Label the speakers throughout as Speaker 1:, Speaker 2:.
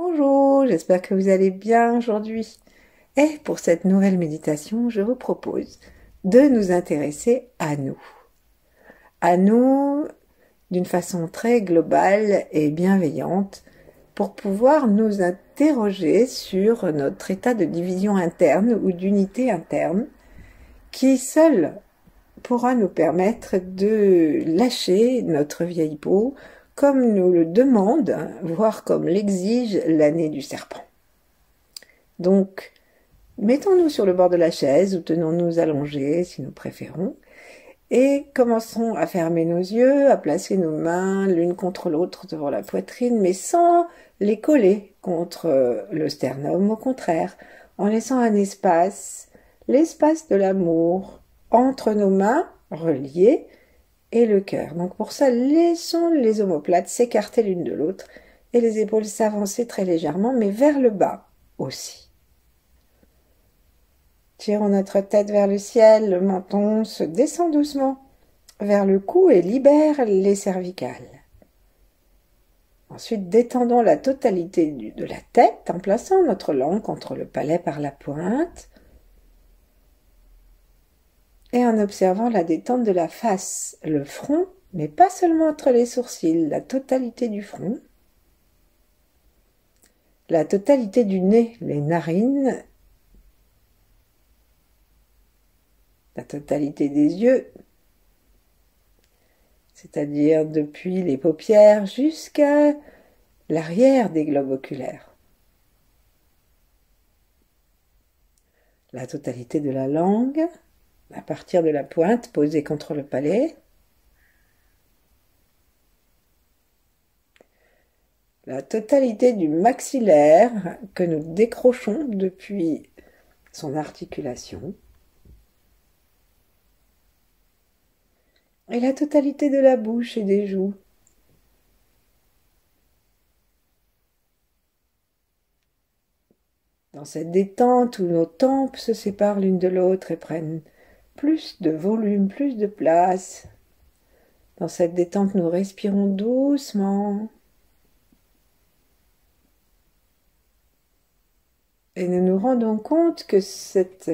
Speaker 1: Bonjour, j'espère que vous allez bien aujourd'hui. Et pour cette nouvelle méditation, je vous propose de nous intéresser à nous d'une façon très globale et bienveillante pour pouvoir nous interroger sur notre état de division interne ou d'unité interne qui seul pourra nous permettre de lâcher notre vieille peau comme nous le demande, voire comme l'exige l'année du serpent. Donc, mettons-nous sur le bord de la chaise ou tenons-nous allongés si nous préférons et commençons à fermer nos yeux, à placer nos mains l'une contre l'autre devant la poitrine, mais sans les coller contre le sternum, au contraire, en laissant un espace, l'espace de l'amour entre nos mains reliées et le cœur. Donc pour ça, laissons les omoplates s'écarter l'une de l'autre et les épaules s'avancer très légèrement, mais vers le bas aussi. Tirons notre tête vers le ciel, le menton se descend doucement vers le cou et libère les cervicales. Ensuite, détendons la totalité de la tête en plaçant notre langue contre le palais par la pointe et en observant la détente de la face, le front, mais pas seulement entre les sourcils, la totalité du front, la totalité du nez, les narines, la totalité des yeux, c'est-à-dire depuis les paupières jusqu'à l'arrière des globes oculaires. La totalité de la langue, à partir de la pointe posée contre le palais. La totalité du maxillaire que nous décrochons depuis son articulation. Et la totalité de la bouche et des joues. Dans cette détente où nos tempes se séparent l'une de l'autre et prennent plus de volume, plus de place. Dans cette détente, nous respirons doucement. Et nous nous rendons compte que cette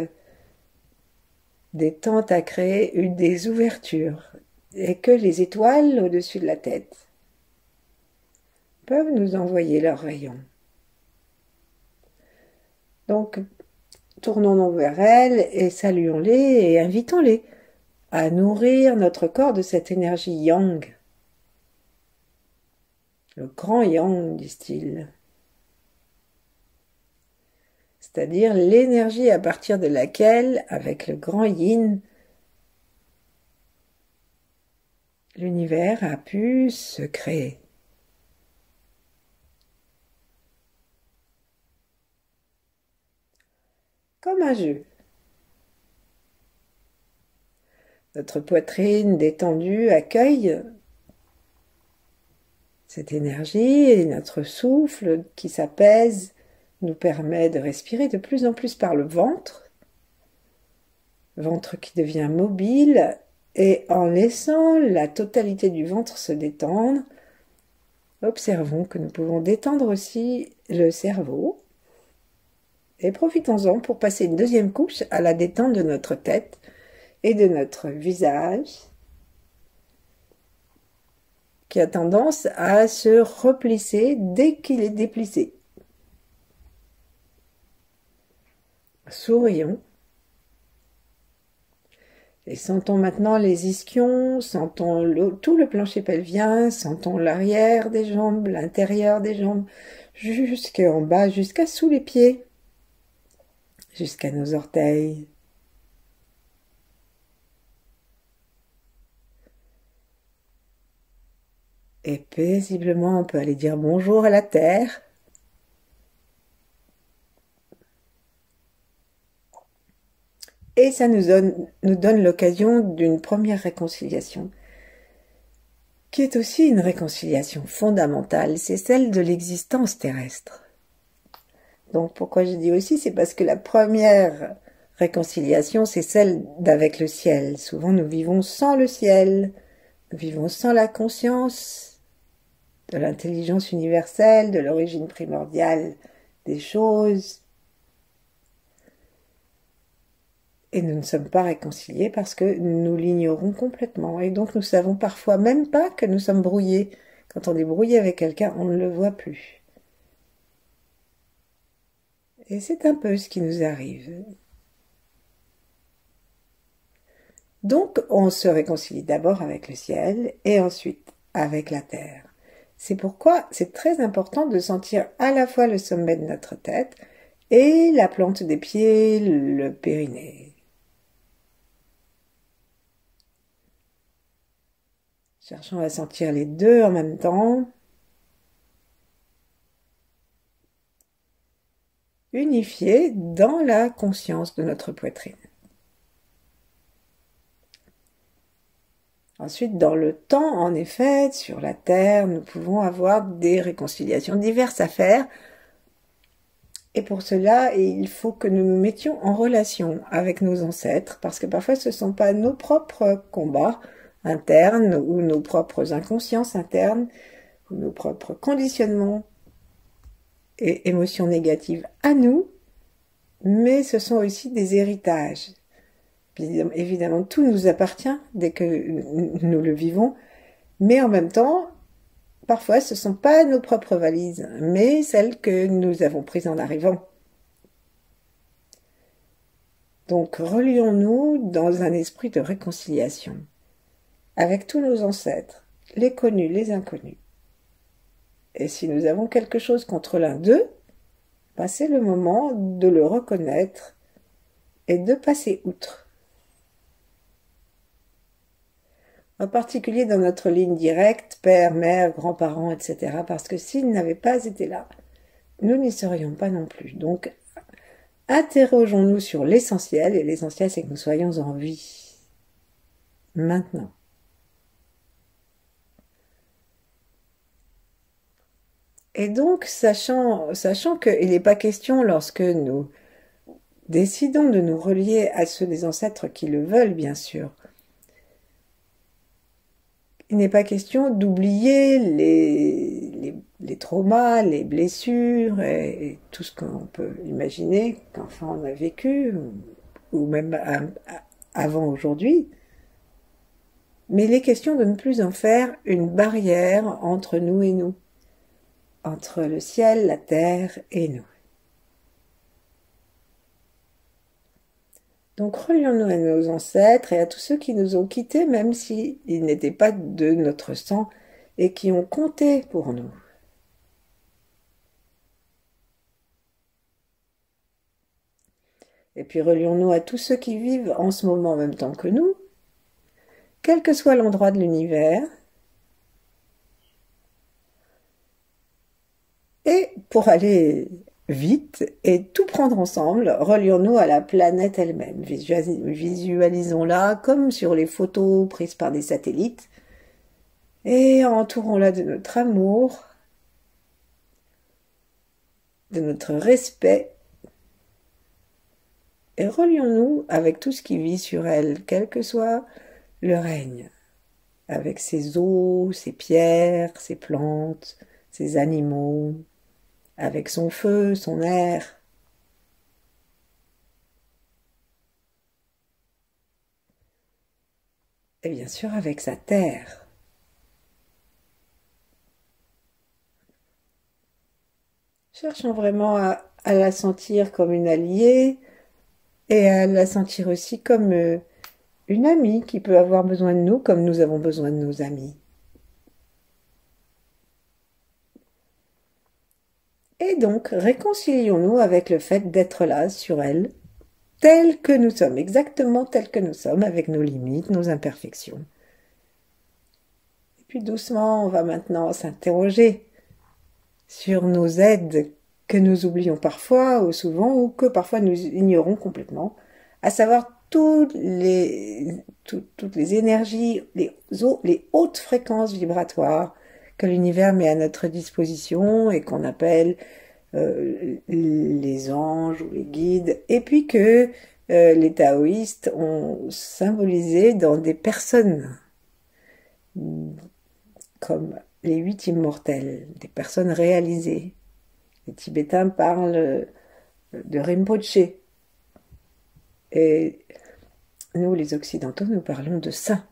Speaker 1: détente a créé des ouvertures et que les étoiles au-dessus de la tête peuvent nous envoyer leurs rayons. Donc, tournons-nous vers elles et saluons-les et invitons-les à nourrir notre corps de cette énergie yang. Le grand yang, disent-ils. C'est-à-dire l'énergie à partir de laquelle, avec le grand yin, l'univers a pu se créer. Comme un jeu. Notre poitrine détendue accueille cette énergie et notre souffle qui s'apaise nous permet de respirer de plus en plus par le ventre qui devient mobile et en laissant la totalité du ventre se détendre, observons que nous pouvons détendre aussi le cerveau et profitons-en pour passer une deuxième couche à la détente de notre tête et de notre visage qui a tendance à se replisser dès qu'il est déplissé. Sourions. Et sentons maintenant les ischions, sentons tout le plancher pelvien, sentons l'arrière des jambes, l'intérieur des jambes, jusqu'en bas, jusqu'à sous les pieds, jusqu'à nos orteils. Et paisiblement, on peut aller dire bonjour à la terre. Et ça nous donne l'occasion d'une première réconciliation, qui est aussi une réconciliation fondamentale, c'est celle de l'existence terrestre. Donc pourquoi je dis aussi, c'est parce que la première réconciliation, c'est celle d'avec le ciel. Souvent nous vivons sans le ciel, nous vivons sans la conscience de l'intelligence universelle, de l'origine primordiale des choses. Et nous ne sommes pas réconciliés parce que nous l'ignorons complètement. Et donc nous savons parfois même pas que nous sommes brouillés. Quand on est brouillé avec quelqu'un, on ne le voit plus. Et c'est un peu ce qui nous arrive. Donc on se réconcilie d'abord avec le ciel et ensuite avec la terre. C'est pourquoi c'est très important de sentir à la fois le sommet de notre tête et la plante des pieds, le périnée. Cherchons à sentir les deux en même temps. Unifiés dans la conscience de notre poitrine. Ensuite, dans le temps, en effet, sur la Terre, nous pouvons avoir des réconciliations diverses à faire. Et pour cela, il faut que nous nous mettions en relation avec nos ancêtres, parce que parfois ce ne sont pas nos propres combats internes ou nos propres inconsciences internes ou nos propres conditionnements et émotions négatives à nous, mais ce sont aussi des héritages. Évidemment, tout nous appartient dès que nous le vivons, mais en même temps, parfois ce ne sont pas nos propres valises, mais celles que nous avons prises en arrivant. Donc relions-nous dans un esprit de réconciliation, avec tous nos ancêtres, les connus, les inconnus. Et si nous avons quelque chose contre l'un d'eux, c'est le moment de le reconnaître et de passer outre. En particulier dans notre ligne directe, père, mère, grands-parents, etc. Parce que s'ils n'avaient pas été là, nous n'y serions pas non plus. Donc, interrogeons-nous sur l'essentiel, et l'essentiel c'est que nous soyons en vie. Maintenant. Et donc, sachant qu'il n'est pas question, lorsque nous décidons de nous relier à ceux des ancêtres qui le veulent, bien sûr, il n'est pas question d'oublier les traumas, les blessures et tout ce qu'on peut imaginer qu'enfant on a vécu, ou même avant aujourd'hui. Mais il est question de ne plus en faire une barrière entre nous et nous, entre le ciel, la terre et nous. Donc relions-nous à nos ancêtres et à tous ceux qui nous ont quittés, même s'ils n'étaient pas de notre sang et qui ont compté pour nous. Et puis relions-nous à tous ceux qui vivent en ce moment en même temps que nous, quel que soit l'endroit de l'univers. Et pour aller vite et tout prendre ensemble, relions-nous à la planète elle-même. Visualisons-la comme sur les photos prises par des satellites et entourons-la de notre amour, de notre respect et relions-nous avec tout ce qui vit sur elle, quel que soit le règne, avec ses eaux, ses pierres, ses plantes, ses animaux, avec son feu, son air. Et bien sûr avec sa terre. Cherchons vraiment à la sentir comme une alliée et à la sentir aussi comme une amie qui peut avoir besoin de nous comme nous avons besoin de nos amis. Et donc, réconcilions-nous avec le fait d'être là sur elle, tels que nous sommes, exactement tels que nous sommes, avec nos limites, nos imperfections. Et puis doucement, on va maintenant s'interroger sur nos aides que nous oublions parfois ou souvent, ou que parfois nous ignorons complètement, à savoir toutes les énergies, les hautes fréquences vibratoires que l'univers met à notre disposition et qu'on appelle les anges ou les guides, et puis que les taoïstes ont symbolisé dans des personnes comme les 8 immortels, des personnes réalisées. Les Tibétains parlent de Rinpoche. Et nous, les Occidentaux, nous parlons de saints.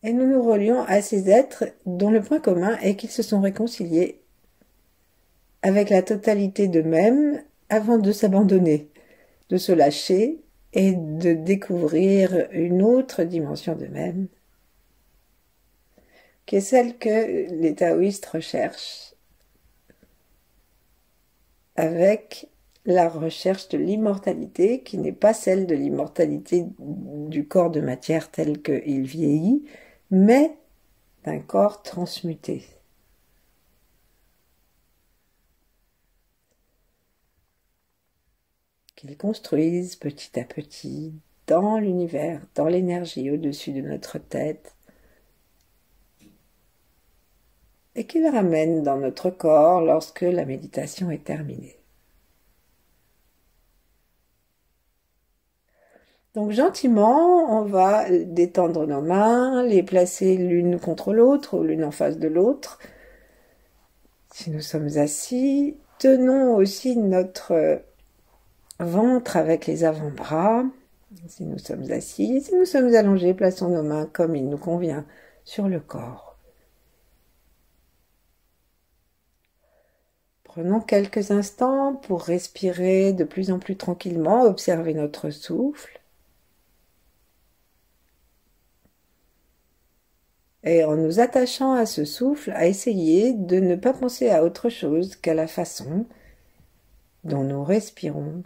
Speaker 1: Et nous nous relions à ces êtres dont le point commun est qu'ils se sont réconciliés avec la totalité d'eux-mêmes avant de s'abandonner, de se lâcher et de découvrir une autre dimension d'eux-mêmes, qui est celle que les taoïstes recherchent avec la recherche de l'immortalité, qui n'est pas celle de l'immortalité du corps de matière tel qu'il vieillit, mais d'un corps transmuté. Qu'ils construisent petit à petit dans l'univers, dans l'énergie au-dessus de notre tête, et qu'ils ramènent dans notre corps lorsque la méditation est terminée. Donc gentiment, on va détendre nos mains, les placer l'une contre l'autre ou l'une en face de l'autre. Si nous sommes assis, tenons aussi notre ventre avec les avant-bras. Si nous sommes assis, si nous sommes allongés, plaçons nos mains comme il nous convient sur le corps. Prenons quelques instants pour respirer de plus en plus tranquillement, observer notre souffle. Et en nous attachant à ce souffle, à essayer de ne pas penser à autre chose qu'à la façon dont nous respirons.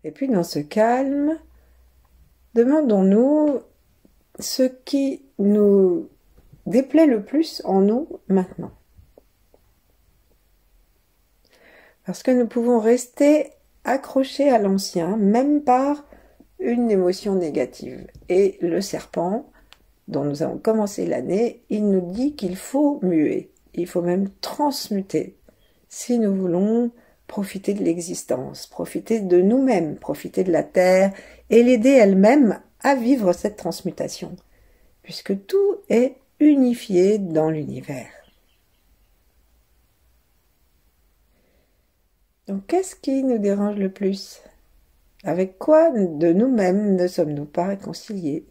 Speaker 1: Et puis dans ce calme, demandons-nous ce qui nous déplaît le plus en nous maintenant. Parce que nous pouvons rester accrochés à l'ancien, même par une émotion négative. Et le serpent, dont nous avons commencé l'année, il nous dit qu'il faut muer, il faut même transmuter, si nous voulons profiter de l'existence, profiter de nous-mêmes, profiter de la terre, et l'aider elle-même à vivre cette transmutation, puisque tout est unifié dans l'univers. Donc, qu'est-ce qui nous dérange le plus? Avec quoi de nous-mêmes ne sommes-nous pas réconciliés?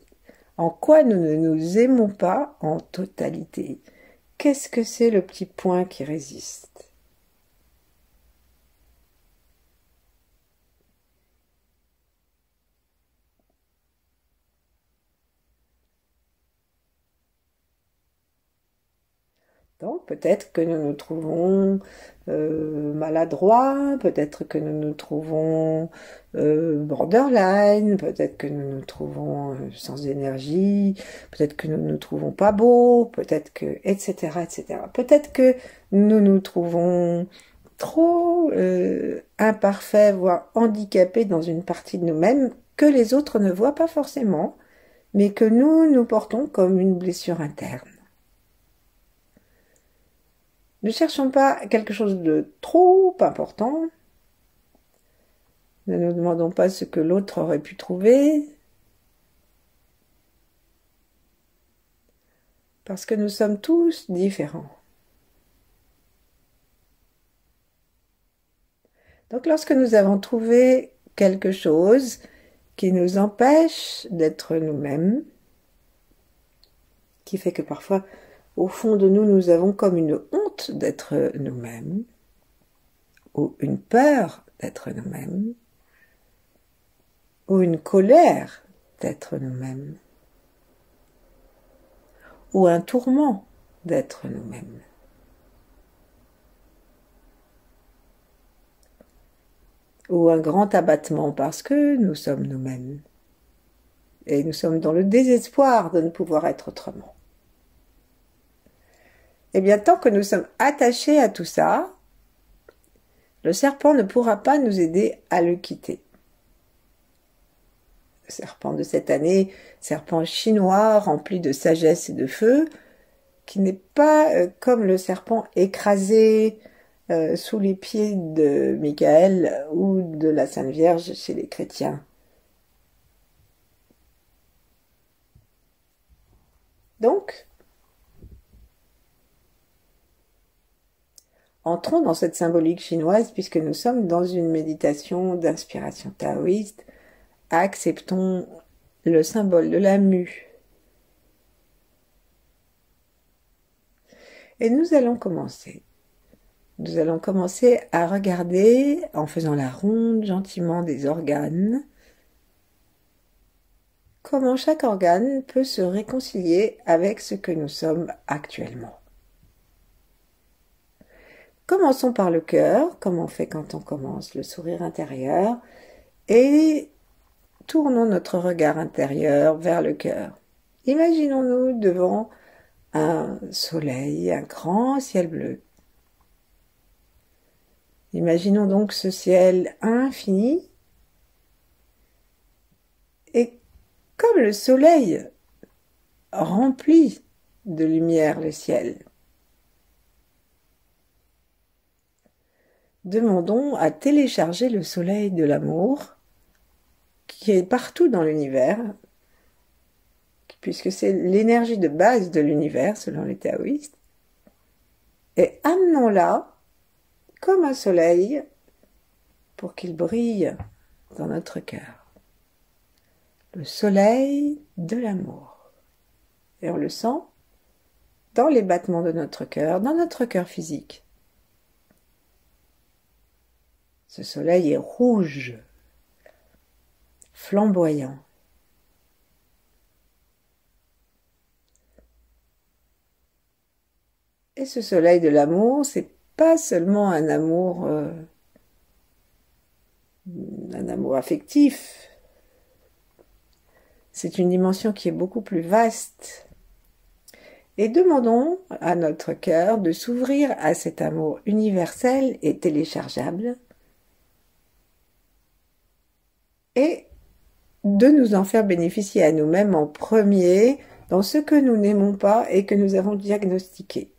Speaker 1: En quoi nous ne nous aimons pas en totalité? Qu'est-ce que c'est le petit point qui résiste? Donc, peut-être que nous nous trouvons maladroits, peut-être que nous nous trouvons borderline, peut-être que nous nous trouvons sans énergie, peut-être que nous ne nous trouvons pas beaux, peut-être que, etc., etc. Peut-être que nous nous trouvons trop imparfaits, voire handicapés dans une partie de nous-mêmes que les autres ne voient pas forcément, mais que nous portons comme une blessure interne. Ne cherchons pas quelque chose de trop important. Ne nous demandons pas ce que l'autre aurait pu trouver. Parce que nous sommes tous différents. Donc lorsque nous avons trouvé quelque chose qui nous empêche d'être nous-mêmes, qui fait que parfois, au fond de nous, nous avons comme une honte d'être nous-mêmes, ou une peur d'être nous-mêmes, ou une colère d'être nous-mêmes, ou un tourment d'être nous-mêmes. Ou un grand abattement parce que nous sommes nous-mêmes. Et nous sommes dans le désespoir de ne pouvoir être autrement. Eh bien, tant que nous sommes attachés à tout ça, le serpent ne pourra pas nous aider à le quitter. serpent de cette année, serpent chinois rempli de sagesse et de feu, qui n'est pas comme le serpent écrasé sous les pieds de Michael ou de la Sainte Vierge chez les chrétiens. Donc, entrons dans cette symbolique chinoise puisque nous sommes dans une méditation d'inspiration taoïste. Acceptons le symbole de la mue. Et nous allons commencer. Nous allons commencer à regarder, en faisant la ronde gentiment des organes, comment chaque organe peut se réconcilier avec ce que nous sommes actuellement. Commençons par le cœur, comme on fait quand on commence le sourire intérieur, et tournons notre regard intérieur vers le cœur. Imaginons-nous devant un soleil, un grand ciel bleu. Imaginons donc ce ciel infini, et comme le soleil remplit de lumière le ciel, demandons à télécharger le soleil de l'amour qui est partout dans l'univers, puisque c'est l'énergie de base de l'univers selon les taoïstes, et amenons-la comme un soleil pour qu'il brille dans notre cœur. Le soleil de l'amour. Et on le sent dans les battements de notre cœur, dans notre cœur physique. Ce soleil est rouge, flamboyant. Et ce soleil de l'amour, c'est pas seulement un amour affectif. C'est une dimension qui est beaucoup plus vaste. Et demandons à notre cœur de s'ouvrir à cet amour universel et téléchargeable et de nous en faire bénéficier à nous-mêmes en premier dans ce que nous n'aimons pas et que nous avons diagnostiqué.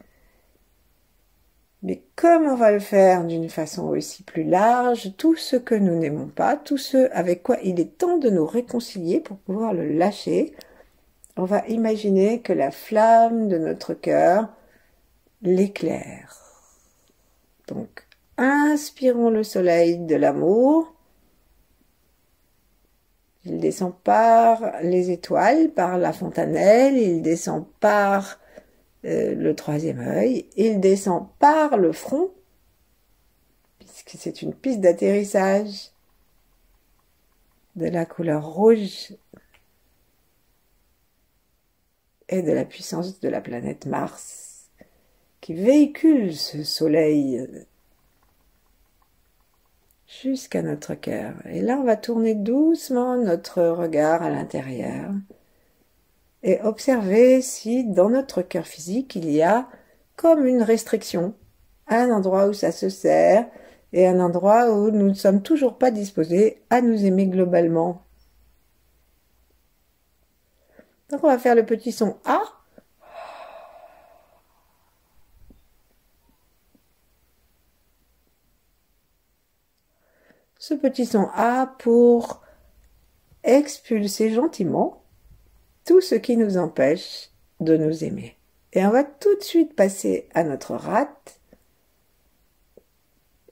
Speaker 1: Mais comme on va le faire d'une façon aussi plus large, tout ce que nous n'aimons pas, tout ce avec quoi il est temps de nous réconcilier pour pouvoir le lâcher, on va imaginer que la flamme de notre cœur l'éclaire. Donc, inspirons le soleil de l'amour. Il descend par les étoiles, par la fontanelle, il descend par le troisième œil, il descend par le front, puisque c'est une piste d'atterrissage de la couleur rouge et de la puissance de la planète Mars, qui véhicule ce soleil jusqu'à notre cœur. Et là, on va tourner doucement notre regard à l'intérieur et observer si dans notre cœur physique, il y a comme une restriction, un endroit où ça se serre et un endroit où nous ne sommes toujours pas disposés à nous aimer globalement. Donc on va faire le petit son A. Ce petit son A pour expulser gentiment tout ce qui nous empêche de nous aimer. Et on va tout de suite passer à notre rate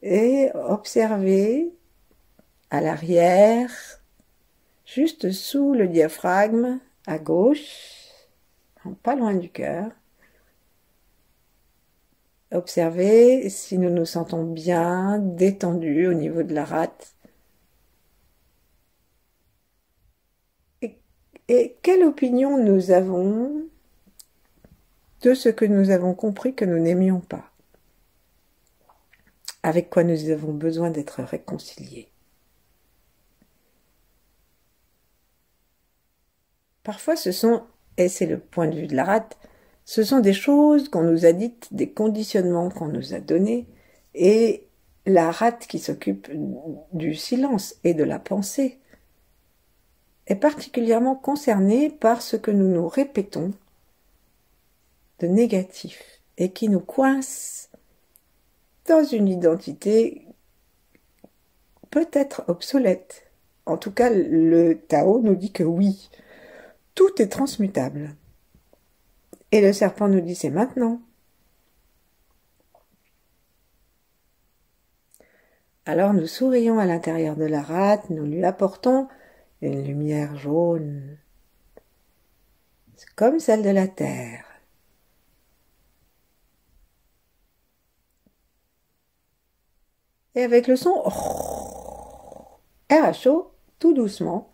Speaker 1: et observer à l'arrière, juste sous le diaphragme, à gauche, pas loin du cœur. Observer si nous nous sentons bien détendus au niveau de la rate. Et quelle opinion nous avons de ce que nous avons compris que nous n'aimions pas, avec quoi nous avons besoin d'être réconciliés. Parfois ce sont, et c'est le point de vue de la rate, ce sont des choses qu'on nous a dites, des conditionnements qu'on nous a donnés, et la rate qui s'occupe du silence et de la pensée, est particulièrement concerné par ce que nous nous répétons de négatif et qui nous coince dans une identité peut-être obsolète. En tout cas, le Tao nous dit que oui, tout est transmutable. Et le serpent nous dit c'est maintenant. Alors nous sourions à l'intérieur de la rate, nous lui apportons une lumière jaune, comme celle de la terre. Et avec le son RHO, tout doucement,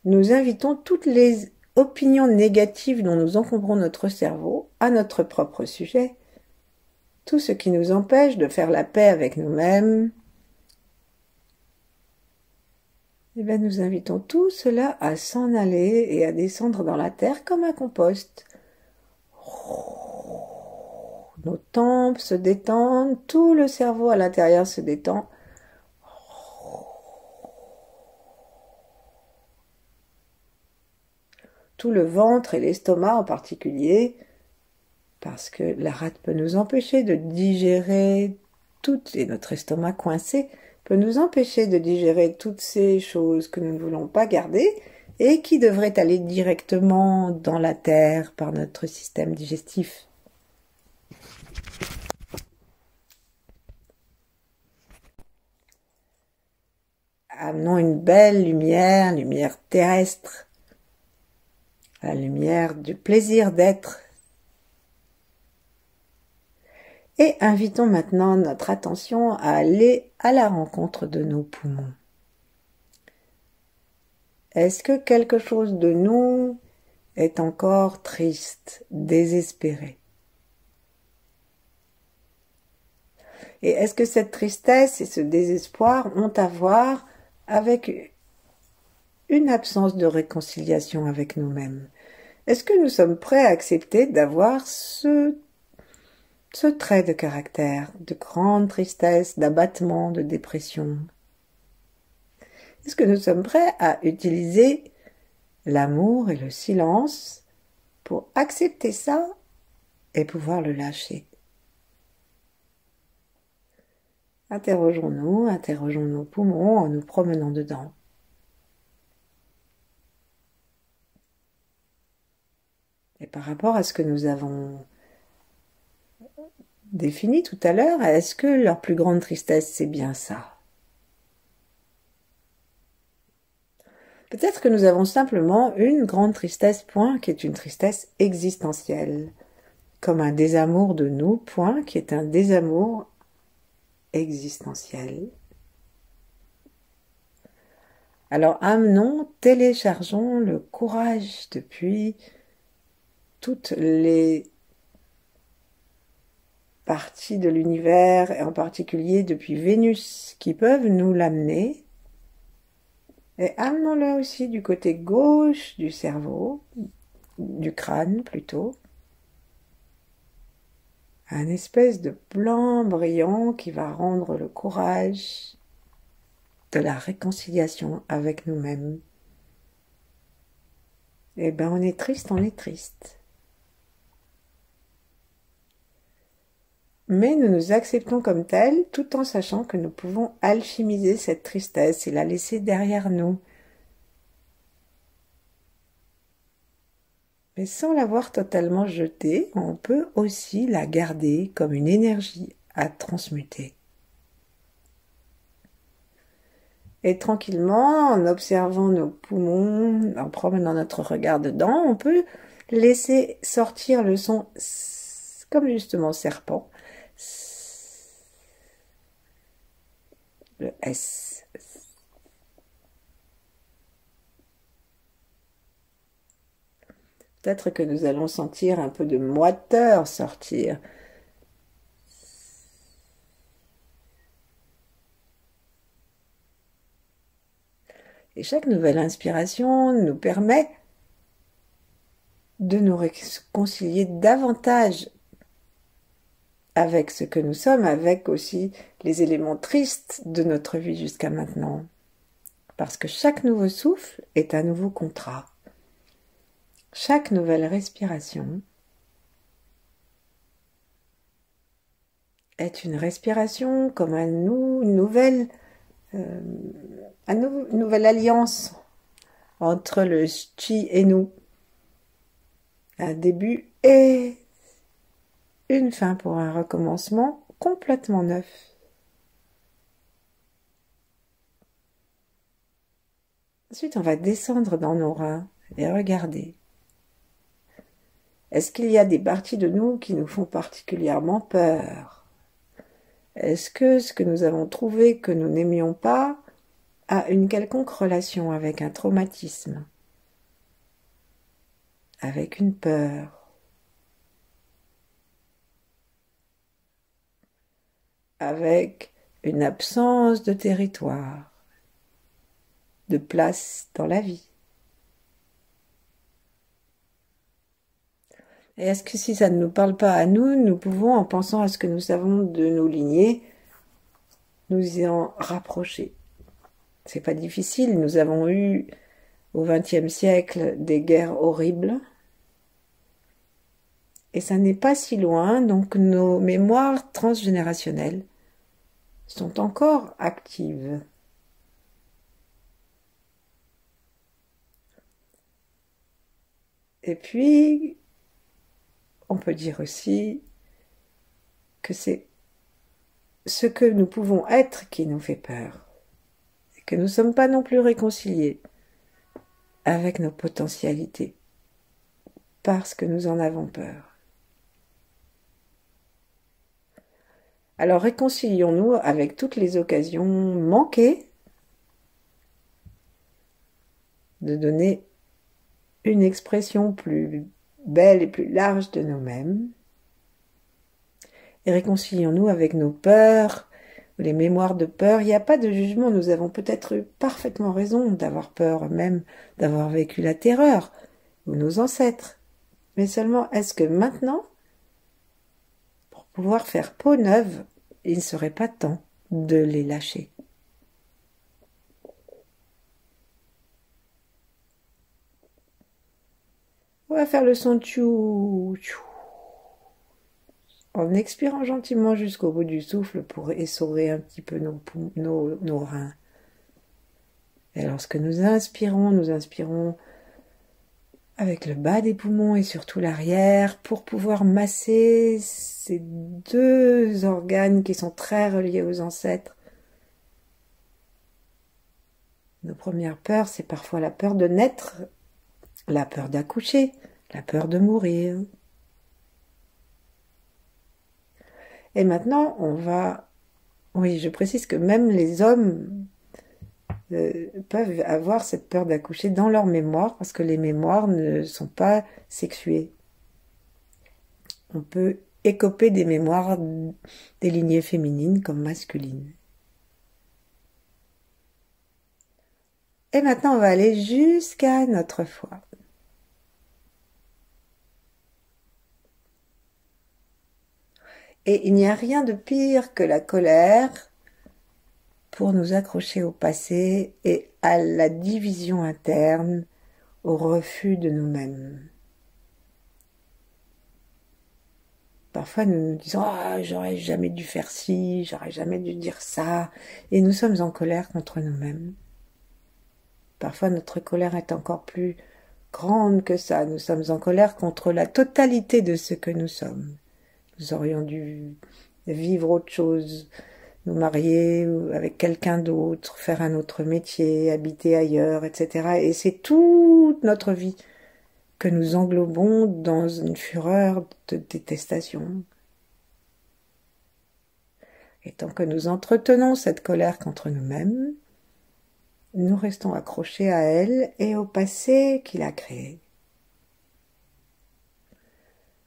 Speaker 1: nous invitons toutes les opinions négatives dont nous encombrons notre cerveau à notre propre sujet, tout ce qui nous empêche de faire la paix avec nous-mêmes. Eh bien, nous invitons tout cela à s'en aller et à descendre dans la terre comme un compost. Nos tempes se détendent, tout le cerveau à l'intérieur se détend. Tout le ventre et l'estomac en particulier, parce que la rate peut nous empêcher de digérer toutes, et notre estomac coincé peut nous empêcher de digérer toutes ces choses que nous ne voulons pas garder et qui devraient aller directement dans la terre par notre système digestif. Amenons une belle lumière, lumière terrestre, la lumière du plaisir d'être. Et invitons maintenant notre attention à aller à la rencontre de nos poumons. Est-ce que quelque chose de nous est encore triste, désespéré? Et est-ce que cette tristesse et ce désespoir ont à voir avec une absence de réconciliation avec nous-mêmes? Est-ce que nous sommes prêts à accepter d'avoir ce trait de caractère, de grande tristesse, d'abattement, de dépression? Est-ce que nous sommes prêts à utiliser l'amour et le silence pour accepter ça et pouvoir le lâcher? Interrogeons-nous, interrogeons nos poumons en nous promenant dedans. Et par rapport à ce que nous avons défini tout à l'heure, est-ce que leur plus grande tristesse, c'est bien ça? Peut-être que nous avons simplement une grande tristesse, point, qui est une tristesse existentielle, comme un désamour de nous, point, qui est un désamour existentiel. Alors amenons, téléchargeons le courage depuis toutes les parties de l'univers, et en particulier depuis Vénus, qui peuvent nous l'amener. Et amenons-le aussi du côté gauche du cerveau, du crâne plutôt. Un espèce de blanc brillant qui va rendre le courage de la réconciliation avec nous-mêmes. Eh bien, on est triste, on est triste. Mais nous nous acceptons comme tels, tout en sachant que nous pouvons alchimiser cette tristesse et la laisser derrière nous. Mais sans l'avoir totalement jetée, on peut aussi la garder comme une énergie à transmuter. Et tranquillement, en observant nos poumons, en promenant notre regard dedans, on peut laisser sortir le son comme justement serpent. Le S. Peut-être que nous allons sentir un peu de moiteur sortir. Et chaque nouvelle inspiration nous permet de nous réconcilier davantage avec ce que nous sommes, avec aussi les éléments tristes de notre vie jusqu'à maintenant. Parce que chaque nouveau souffle est un nouveau contrat. Chaque nouvelle respiration est une respiration comme une nouvelle alliance entre le chi et nous. Un début et une fin pour un recommencement complètement neuf. Ensuite, on va descendre dans nos reins et regarder. Est-ce qu'il y a des parties de nous qui nous font particulièrement peur? Est-ce que ce que nous avons trouvé que nous n'aimions pas a une quelconque relation avec un traumatisme, avec une peur, avec une absence de territoire, de place dans la vie? Et est-ce que si ça ne nous parle pas à nous, nous pouvons, en pensant à ce que nous savons de nos lignées, nous y en rapprocher? C'est pas difficile, nous avons eu au XXe siècle des guerres horribles, et ça n'est pas si loin, donc nos mémoires transgénérationnelles sont encore actives. Et puis, on peut dire aussi que c'est ce que nous pouvons être qui nous fait peur, et que nous ne sommes pas non plus réconciliés avec nos potentialités, parce que nous en avons peur. Alors réconcilions-nous avec toutes les occasions manquées de donner une expression plus belle et plus large de nous-mêmes. Et réconcilions-nous avec nos peurs, les mémoires de peur. Il n'y a pas de jugement, nous avons peut-être eu parfaitement raison d'avoir peur, même d'avoir vécu la terreur, ou nos ancêtres. Mais seulement, est-ce que maintenant, pour pouvoir faire peau neuve, il ne serait pas temps de les lâcher? On va faire le son tchou, tchou, en expirant gentiment jusqu'au bout du souffle pour essorer un petit peu nos reins. Et lorsque nous inspirons avec le bas des poumons et surtout l'arrière pour pouvoir masser ces deux organes qui sont très reliés aux ancêtres. Nos premières peurs, c'est parfois la peur de naître, la peur d'accoucher, la peur de mourir. Et maintenant, oui, je précise que même les hommes peuvent avoir cette peur d'accoucher dans leur mémoire, parce que les mémoires ne sont pas sexuées. On peut écoper des mémoires des lignées féminines comme masculines. Et maintenant, on va aller jusqu'à notre foi. Et il n'y a rien de pire que la colère pour nous accrocher au passé et à la division interne, au refus de nous-mêmes. Parfois nous nous disons « Ah, j'aurais jamais dû faire ci, j'aurais jamais dû dire ça » et nous sommes en colère contre nous-mêmes. Parfois notre colère est encore plus grande que ça, nous sommes en colère contre la totalité de ce que nous sommes. Nous aurions dû vivre autre chose, nous marier avec quelqu'un d'autre, faire un autre métier, habiter ailleurs, etc. Et c'est toute notre vie que nous englobons dans une fureur de détestation. Et tant que nous entretenons cette colère contre nous-mêmes, nous restons accrochés à elle et au passé qu'il a créé.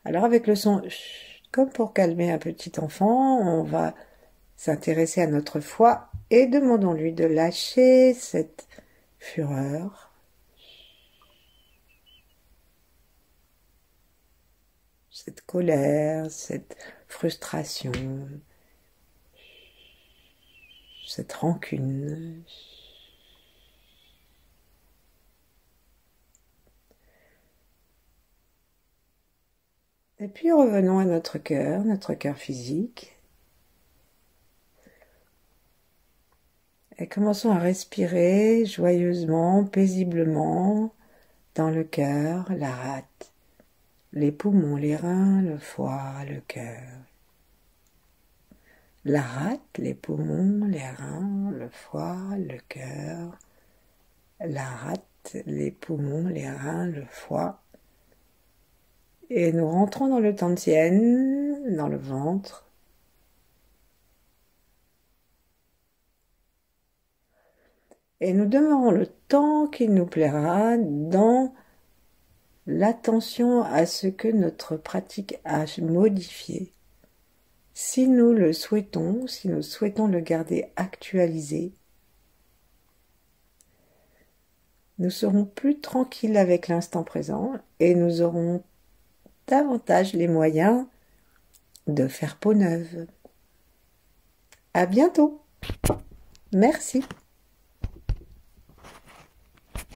Speaker 1: Alors avec le son, comme pour calmer un petit enfant, on va s'intéresser à notre foi et demandons-lui de lâcher cette fureur, cette colère, cette frustration, cette rancune. Et puis revenons à notre cœur physique. Et commençons à respirer joyeusement, paisiblement dans le cœur, la rate, les poumons, les reins, le foie, le cœur. La rate, les poumons, les reins, le foie, le cœur. La rate, les poumons, les reins, le foie. Et nous rentrons dans le Tantien, dans le ventre. Et nous demeurons le temps qu'il nous plaira dans l'attention à ce que notre pratique a modifié. Si nous le souhaitons, si nous souhaitons le garder actualisé, nous serons plus tranquilles avec l'instant présent et nous aurons davantage les moyens de faire peau neuve. À bientôt. Merci.